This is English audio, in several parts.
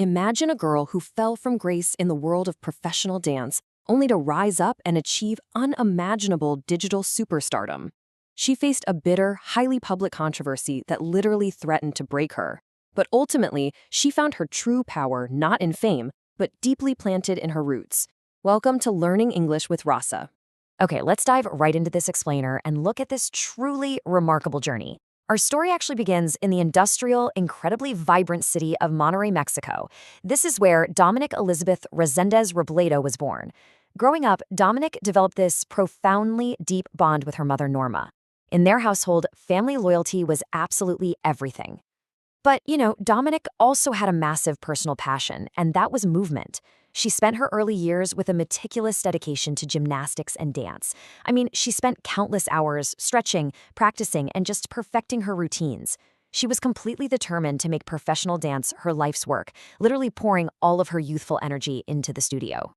Imagine a girl who fell from grace in the world of professional dance, only to rise up and achieve unimaginable digital superstardom. She faced a bitter, highly public controversy that literally threatened to break her. But ultimately, she found her true power not in fame, but deeply planted in her roots. Welcome to Learning English with Rassa. Okay, let's dive right into this explainer and look at this truly remarkable journey. Our story actually begins in the industrial, incredibly vibrant city of Monterrey, Mexico. This is where Dominik Elizabeth Reséndez Robledo was born. Growing up, Dominik developed this profoundly deep bond with her mother, Norma. In their household, family loyalty was absolutely everything. But, Dominik also had a massive personal passion, and that was movement. She spent her early years with a meticulous dedication to gymnastics and dance. She spent countless hours stretching, practicing, and just perfecting her routines. She was completely determined to make professional dance her life's work, literally pouring all of her youthful energy into the studio.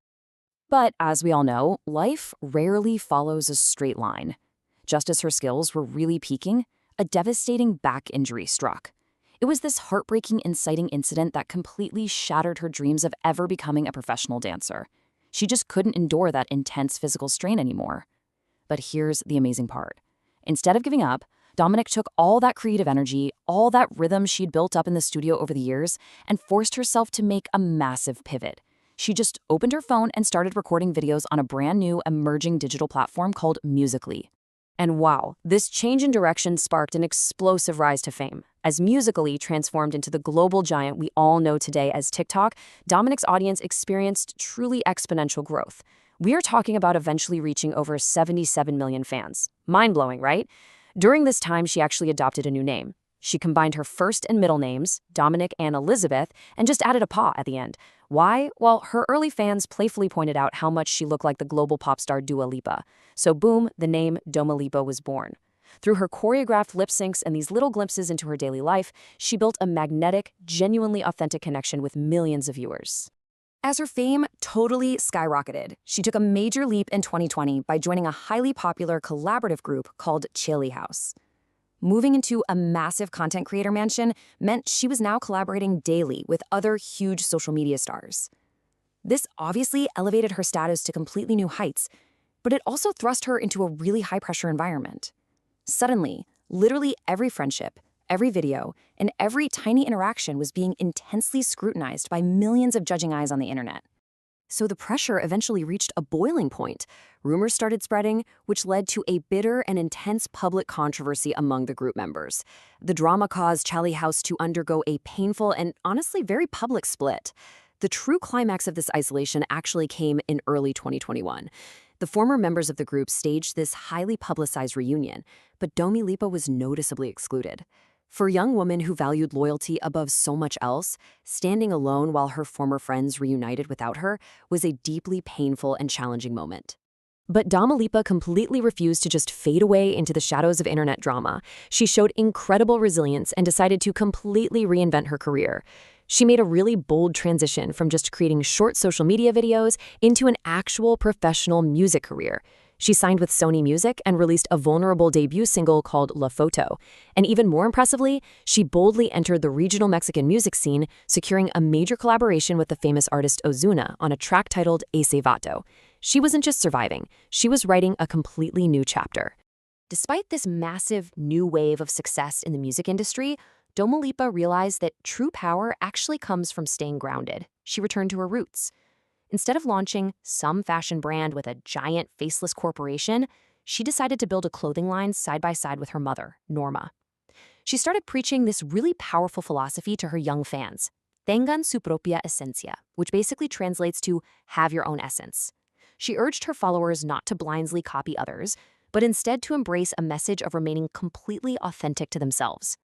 But as we all know, life rarely follows a straight line. Just as her skills were really peaking, a devastating back injury struck. It was this heartbreaking, inciting incident that completely shattered her dreams of ever becoming a professional dancer. She just couldn't endure that intense physical strain anymore. But here's the amazing part. Instead of giving up, Dominik took all that creative energy, all that rhythm she'd built up in the studio over the years, and forced herself to make a massive pivot. She just opened her phone and started recording videos on a brand new emerging digital platform called Musical.ly. And wow, this change in direction sparked an explosive rise to fame. As Musical.ly transformed into the global giant we all know today as TikTok, Dominik's audience experienced truly exponential growth. We are talking about eventually reaching over 77 million fans. Mind-blowing, right? During this time, she actually adopted a new name. She combined her first and middle names, Dominik and Elizabeth, and just added a "pa" at the end. Why? Well, her early fans playfully pointed out how much she looked like the global pop star Dua Lipa. So boom, the name Domelipa was born. Through her choreographed lip syncs and these little glimpses into her daily life, she built a magnetic, genuinely authentic connection with millions of viewers. As her fame totally skyrocketed, she took a major leap in 2020 by joining a highly popular collaborative group called Cheli House. Moving into a massive content creator mansion meant she was now collaborating daily with other huge social media stars. This obviously elevated her status to completely new heights, but it also thrust her into a really high-pressure environment. Suddenly, literally every friendship, every video, and every tiny interaction was being intensely scrutinized by millions of judging eyes on the internet. So the pressure eventually reached a boiling point. Rumors started spreading, which led to a bitter and intense public controversy among the group members. The drama caused Cheli House to undergo a painful and honestly very public split. The true climax of this isolation actually came in early 2021. The former members of the group staged this highly publicized reunion, but Domelipa was noticeably excluded. For a young woman who valued loyalty above so much else, standing alone while her former friends reunited without her was a deeply painful and challenging moment. But Domelipa completely refused to just fade away into the shadows of internet drama. She showed incredible resilience and decided to completely reinvent her career. She made a really bold transition from just creating short social media videos into an actual professional music career. She signed with Sony Music and released a vulnerable debut single called La Foto. And even more impressively, she boldly entered the regional Mexican music scene, securing a major collaboration with the famous artist Ozuna on a track titled Ese Vato. She wasn't just surviving, she was writing a completely new chapter. Despite this massive new wave of success in the music industry, Domelipa realized that true power actually comes from staying grounded. She returned to her roots. Instead of launching some fashion brand with a giant faceless corporation, she decided to build a clothing line side by side with her mother, Norma. She started preaching this really powerful philosophy to her young fans, Tengan su propia esencia, which basically translates to have your own essence. She urged her followers not to blindly copy others, but instead to embrace a message of remaining completely authentic to themselves.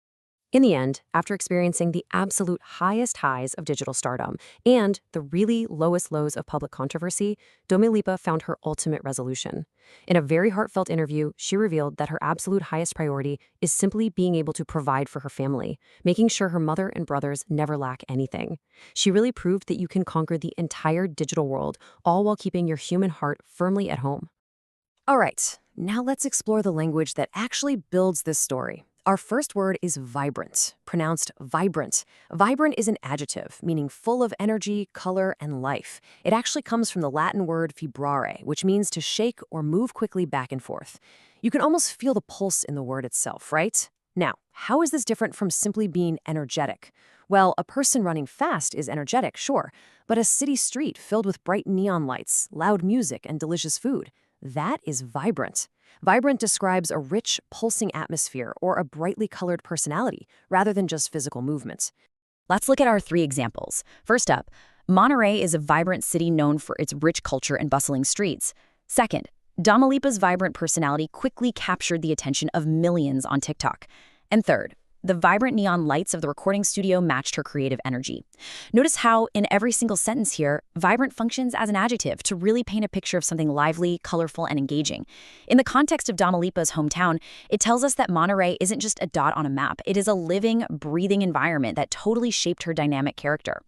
In the end, after experiencing the absolute highest highs of digital stardom and the really lowest lows of public controversy, Domelipa found her ultimate resolution. In a very heartfelt interview, she revealed that her absolute highest priority is simply being able to provide for her family, making sure her mother and brothers never lack anything. She really proved that you can conquer the entire digital world, all while keeping your human heart firmly at home. All right, now let's explore the language that actually builds this story. Our first word is vibrant, pronounced vibrant. Vibrant is an adjective, meaning full of energy, color, and life. It actually comes from the Latin word vibrare, which means to shake or move quickly back and forth. You can almost feel the pulse in the word itself, right? Now, how is this different from simply being energetic? Well, a person running fast is energetic, sure, but a city street filled with bright neon lights, loud music, and delicious food, that is vibrant. Vibrant describes a rich, pulsing atmosphere or a brightly colored personality, rather than just physical movement. Let's look at our 3 examples. First up, Monterrey is a vibrant city known for its rich culture and bustling streets. Second, Domelipa's vibrant personality quickly captured the attention of millions on TikTok. And third, the vibrant neon lights of the recording studio matched her creative energy. Notice how, in every single sentence here, vibrant functions as an adjective to really paint a picture of something lively, colorful, and engaging. In the context of Domelipa's hometown, it tells us that Monterrey isn't just a dot on a map. It is a living, breathing environment that totally shaped her dynamic character.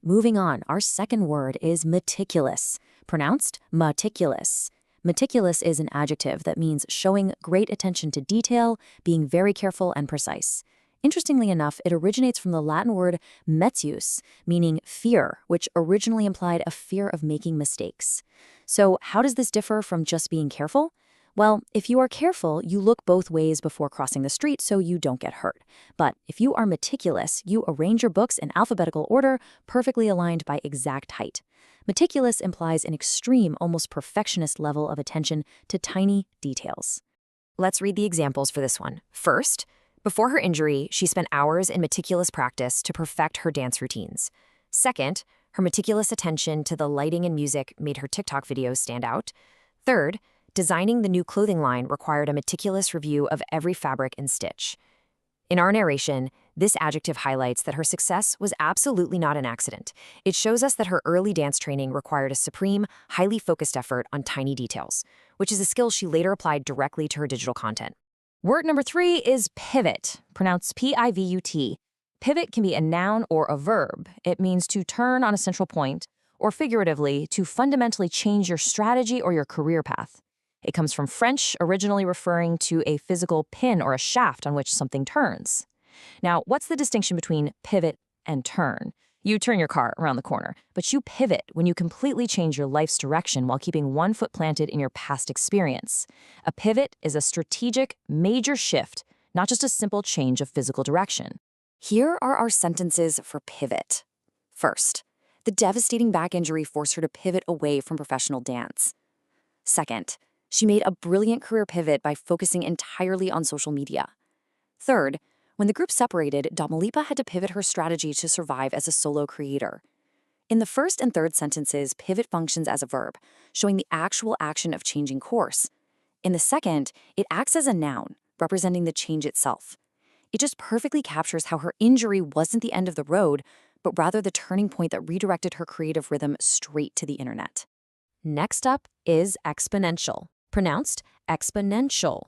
Moving on, our second word is meticulous, pronounced meticulous. Meticulous is an adjective that means showing great attention to detail, being very careful and precise. Interestingly enough, it originates from the Latin word metius, meaning fear, which originally implied a fear of making mistakes. So how does this differ from just being careful? Well, if you are careful, you look both ways before crossing the street so you don't get hurt. But if you are meticulous, you arrange your books in alphabetical order, perfectly aligned by exact height. Meticulous implies an extreme, almost perfectionist level of attention to tiny details. Let's read the examples for this one. First, before her injury, she spent hours in meticulous practice to perfect her dance routines. Second, her meticulous attention to the lighting and music made her TikTok videos stand out. Third, designing the new clothing line required a meticulous review of every fabric and stitch. In our narration, this adjective highlights that her success was absolutely not an accident. It shows us that her early dance training required a supreme, highly focused effort on tiny details, which is a skill she later applied directly to her digital content. Word number 3 is pivot, pronounced P-I-V-U-T. Pivot can be a noun or a verb. It means to turn on a central point, or figuratively, to fundamentally change your strategy or your career path. It comes from French, originally referring to a physical pin or a shaft on which something turns. Now, what's the distinction between pivot and turn? You turn your car around the corner, but you pivot when you completely change your life's direction while keeping one foot planted in your past experience. A pivot is a strategic, major shift, not just a simple change of physical direction. Here are our sentences for pivot. First, the devastating back injury forced her to pivot away from professional dance. Second, she made a brilliant career pivot by focusing entirely on social media. Third, when the group separated, Domelipa had to pivot her strategy to survive as a solo creator. In the first and third sentences, pivot functions as a verb, showing the actual action of changing course. In the second, it acts as a noun, representing the change itself. It just perfectly captures how her injury wasn't the end of the road, but rather the turning point that redirected her creative rhythm straight to the internet. Next up is exponential, pronounced exponential.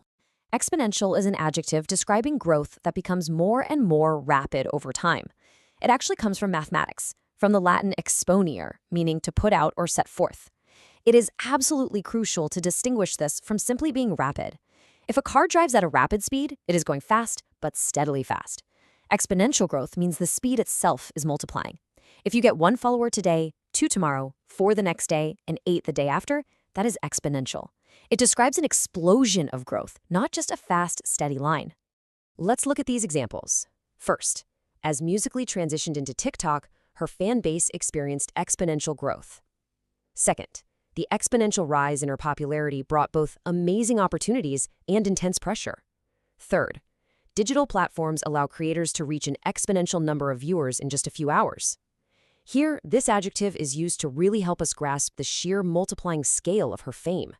Exponential is an adjective describing growth that becomes more and more rapid over time. It actually comes from mathematics, from the Latin exponere, meaning to put out or set forth. It is absolutely crucial to distinguish this from simply being rapid. If a car drives at a rapid speed, it is going fast, but steadily fast. Exponential growth means the speed itself is multiplying. If you get 1 follower today, 2 tomorrow, 4 the next day, and 8 the day after, that is exponential. It describes an explosion of growth, not just a fast, steady line. Let's look at these examples. First, as Musical.ly transitioned into TikTok, her fan base experienced exponential growth. Second, the exponential rise in her popularity brought both amazing opportunities and intense pressure. Third, digital platforms allow creators to reach an exponential number of viewers in just a few hours. Here, this adjective is used to really help us grasp the sheer multiplying scale of her fame.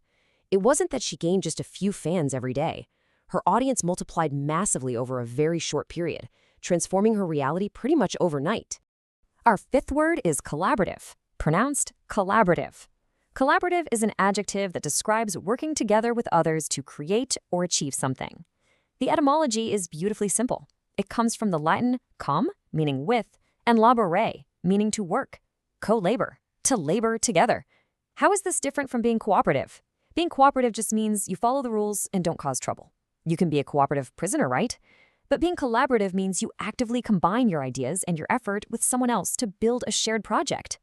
It wasn't that she gained just a few fans every day. Her audience multiplied massively over a very short period, transforming her reality pretty much overnight. Our fifth word is collaborative, pronounced collaborative. Collaborative is an adjective that describes working together with others to create or achieve something. The etymology is beautifully simple. It comes from the Latin com, meaning with, and laborare, meaning to work, co-labor, to labor together. How is this different from being cooperative? Being cooperative just means you follow the rules and don't cause trouble. You can be a cooperative prisoner, right? But being collaborative means you actively combine your ideas and your effort with someone else to build a shared project.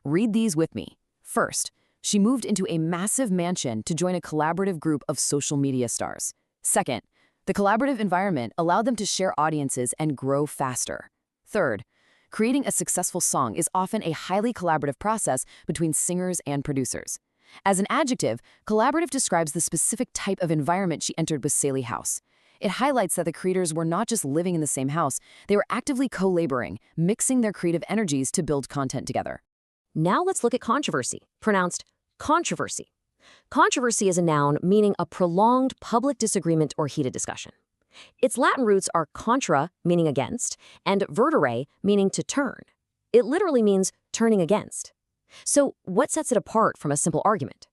Read these with me. First, she moved into a massive mansion to join a collaborative group of social media stars. Second, the collaborative environment allowed them to share audiences and grow faster. Third, creating a successful song is often a highly collaborative process between singers and producers. As an adjective, collaborative describes the specific type of environment she entered with Saley House. It highlights that the creators were not just living in the same house, they were actively co-laboring, mixing their creative energies to build content together. Now let's look at controversy, pronounced controversy. Controversy is a noun meaning a prolonged public disagreement or heated discussion. Its Latin roots are contra, meaning against, and vertere, meaning to turn. It literally means turning against. So what sets it apart from a simple argument?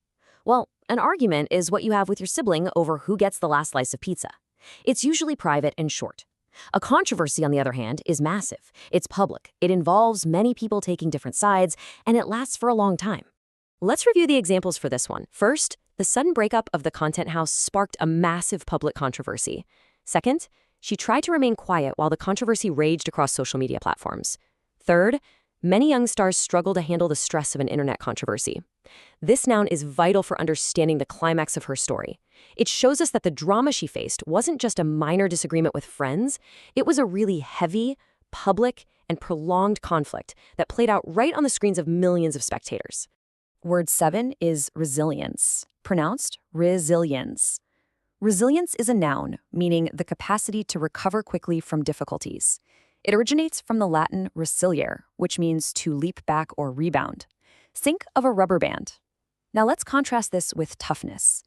Well, an argument is what you have with your sibling over who gets the last slice of pizza. It's usually private and short. A controversy, on the other hand, is massive. It's public. It involves many people taking different sides, and it lasts for a long time. Let's review the examples for this one. First, the sudden breakup of the content house sparked a massive public controversy. Second, she tried to remain quiet while the controversy raged across social media platforms. Third, many young stars struggle to handle the stress of an internet controversy. This noun is vital for understanding the climax of her story. It shows us that the drama she faced wasn't just a minor disagreement with friends, it was a really heavy, public, and prolonged conflict that played out right on the screens of millions of spectators. Word 7 is resilience, pronounced resilience. Resilience is a noun, meaning the capacity to recover quickly from difficulties. It originates from the Latin resiliere, which means to leap back or rebound. Think of a rubber band. Now let's contrast this with toughness.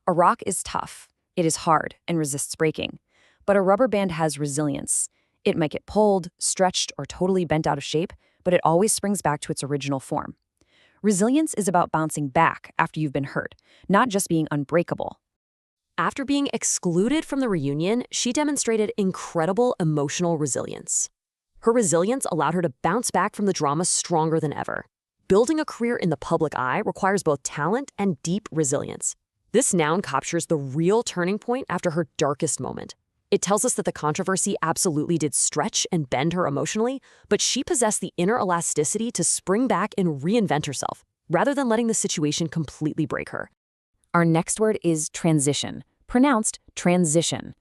A rock is tough. It is hard and resists breaking. But a rubber band has resilience. It might get pulled, stretched, or totally bent out of shape, but it always springs back to its original form. Resilience is about bouncing back after you've been hurt, not just being unbreakable. After being excluded from the reunion, she demonstrated incredible emotional resilience. Her resilience allowed her to bounce back from the drama stronger than ever. Building a career in the public eye requires both talent and deep resilience. This noun captures the real turning point after her darkest moment. It tells us that the controversy absolutely did stretch and bend her emotionally, but she possessed the inner elasticity to spring back and reinvent herself, rather than letting the situation completely break her. Our next word is transition, pronounced transition.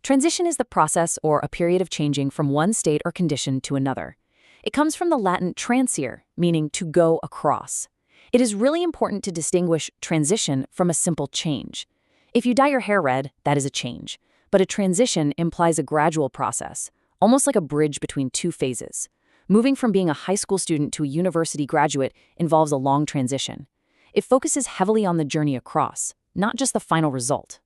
Transition is the process or a period of changing from one state or condition to another. It comes from the Latin transire, meaning to go across. It is really important to distinguish transition from a simple change. If you dye your hair red, that is a change. But a transition implies a gradual process, almost like a bridge between two phases. Moving from being a high school student to a university graduate involves a long transition. It focuses heavily on the journey across, not just the final result.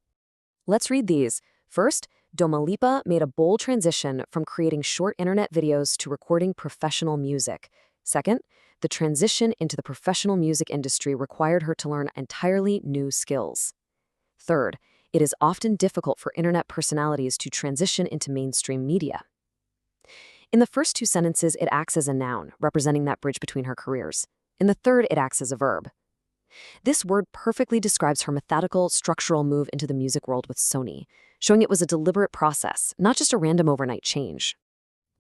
Let's read these. First, Domelipa made a bold transition from creating short internet videos to recording professional music. Second, the transition into the professional music industry required her to learn entirely new skills. Third, it is often difficult for internet personalities to transition into mainstream media. In the first two sentences, it acts as a noun, representing that bridge between her careers. In the third, it acts as a verb. This word perfectly describes her methodical, structural move into the music world with Sony, showing it was a deliberate process, not just a random overnight change.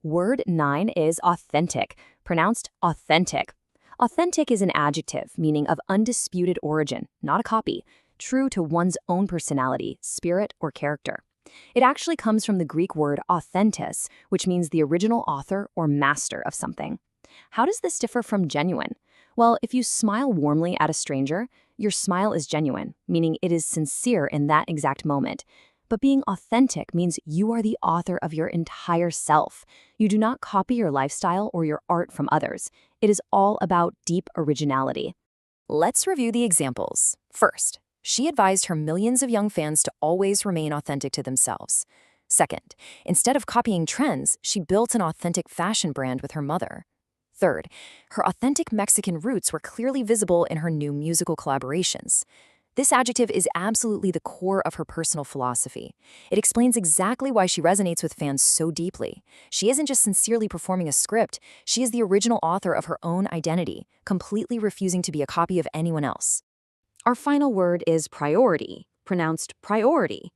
Word 9 is authentic, pronounced authentic. Authentic is an adjective meaning of undisputed origin, not a copy, true to one's own personality, spirit, or character. It actually comes from the Greek word authentis, which means the original author or master of something. How does this differ from genuine? Well, if you smile warmly at a stranger, your smile is genuine, meaning it is sincere in that exact moment. But being authentic means you are the author of your entire self. You do not copy your lifestyle or your art from others. It is all about deep originality. Let's review the examples. First, she advised her millions of young fans to always remain authentic to themselves. Second, instead of copying trends, she built an authentic fashion brand with her mother. Third, her authentic Mexican roots were clearly visible in her new musical collaborations. This adjective is absolutely the core of her personal philosophy. It explains exactly why she resonates with fans so deeply. She isn't just sincerely performing a script, she is the original author of her own identity, completely refusing to be a copy of anyone else. Our final word is priority, pronounced priority.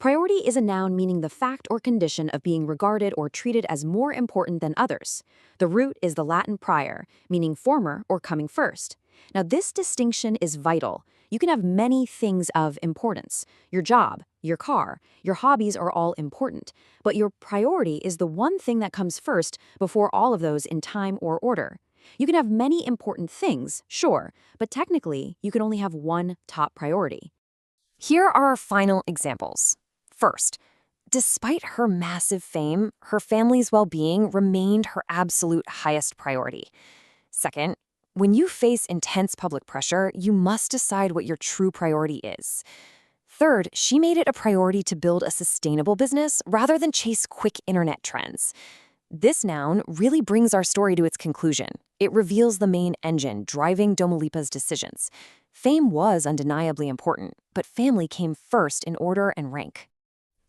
Priority is a noun meaning the fact or condition of being regarded or treated as more important than others. The root is the Latin prior, meaning former or coming first. Now, this distinction is vital. You can have many things of importance. Your job, your car, your hobbies are all important, but your priority is the one thing that comes first before all of those in time or order. You can have many important things, sure, but technically, you can only have one top priority. Here are our final examples. First, despite her massive fame, her family's well-being remained her absolute highest priority. Second, when you face intense public pressure, you must decide what your true priority is. Third, she made it a priority to build a sustainable business rather than chase quick internet trends. This noun really brings our story to its conclusion. It reveals the main engine driving Domelipa's decisions. Fame was undeniably important, but family came first in order and rank.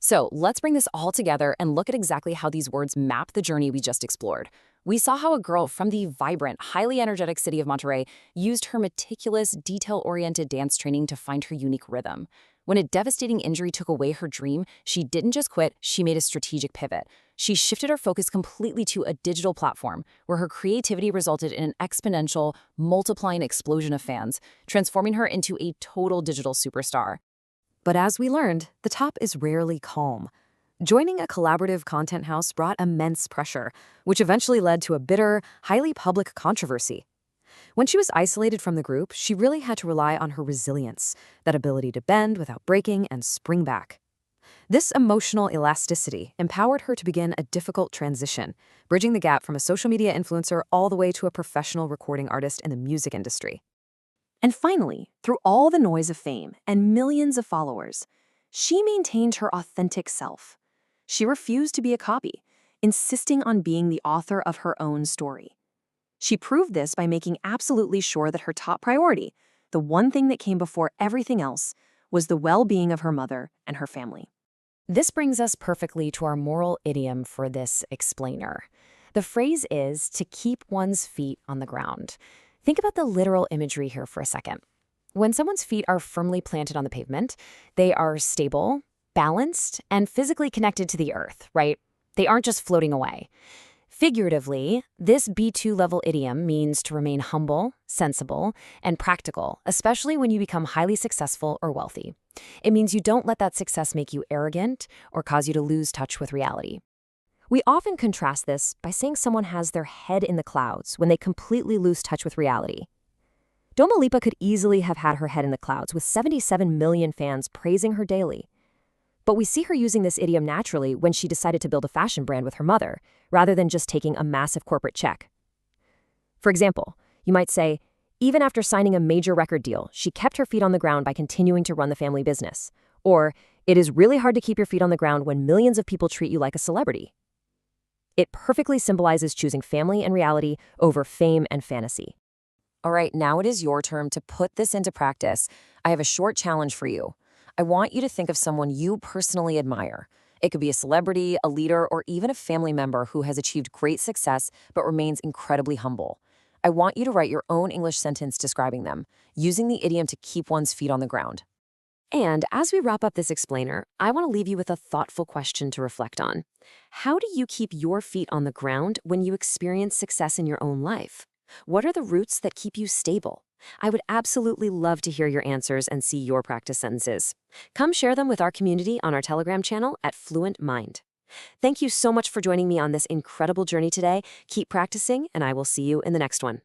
So let's bring this all together and look at exactly how these words map the journey we just explored. We saw how a girl from the vibrant, highly energetic city of Monterrey used her meticulous, detail-oriented dance training to find her unique rhythm. When a devastating injury took away her dream, she didn't just quit, she made a strategic pivot. She shifted her focus completely to a digital platform, where her creativity resulted in an exponential, multiplying explosion of fans, transforming her into a total digital superstar. But as we learned, the top is rarely calm. Joining a collaborative content house brought immense pressure, which eventually led to a bitter, highly public controversy. When she was isolated from the group, she really had to rely on her resilience, that ability to bend without breaking and spring back. This emotional elasticity empowered her to begin a difficult transition, bridging the gap from a social media influencer all the way to a professional recording artist in the music industry. And finally, through all the noise of fame and millions of followers, she maintained her authentic self. She refused to be a copy, insisting on being the author of her own story. She proved this by making absolutely sure that her top priority, the one thing that came before everything else, was the well-being of her mother and her family. This brings us perfectly to our moral idiom for this explainer. The phrase is to keep one's feet on the ground. Think about the literal imagery here for a second. When someone's feet are firmly planted on the pavement, they are stable, balanced, and physically connected to the earth, right? They aren't just floating away. Figuratively, this B2 level idiom means to remain humble, sensible, and practical, especially when you become highly successful or wealthy. It means you don't let that success make you arrogant or cause you to lose touch with reality. We often contrast this by saying someone has their head in the clouds when they completely lose touch with reality. Domelipa could easily have had her head in the clouds with 77 million fans praising her daily. But we see her using this idiom naturally when she decided to build a fashion brand with her mother, rather than just taking a massive corporate check. For example, you might say, even after signing a major record deal, she kept her feet on the ground by continuing to run the family business. Or, it is really hard to keep your feet on the ground when millions of people treat you like a celebrity. It perfectly symbolizes choosing family and reality over fame and fantasy. All right, now it is your turn to put this into practice. I have a short challenge for you. I want you to think of someone you personally admire. It could be a celebrity, a leader, or even a family member who has achieved great success but remains incredibly humble. I want you to write your own English sentence describing them, using the idiom to keep one's feet on the ground. And as we wrap up this explainer, I want to leave you with a thoughtful question to reflect on. How do you keep your feet on the ground when you experience success in your own life? What are the roots that keep you stable? I would absolutely love to hear your answers and see your practice sentences. Come share them with our community on our Telegram channel at Fluent Mind. Thank you so much for joining me on this incredible journey today. Keep practicing, and I will see you in the next one.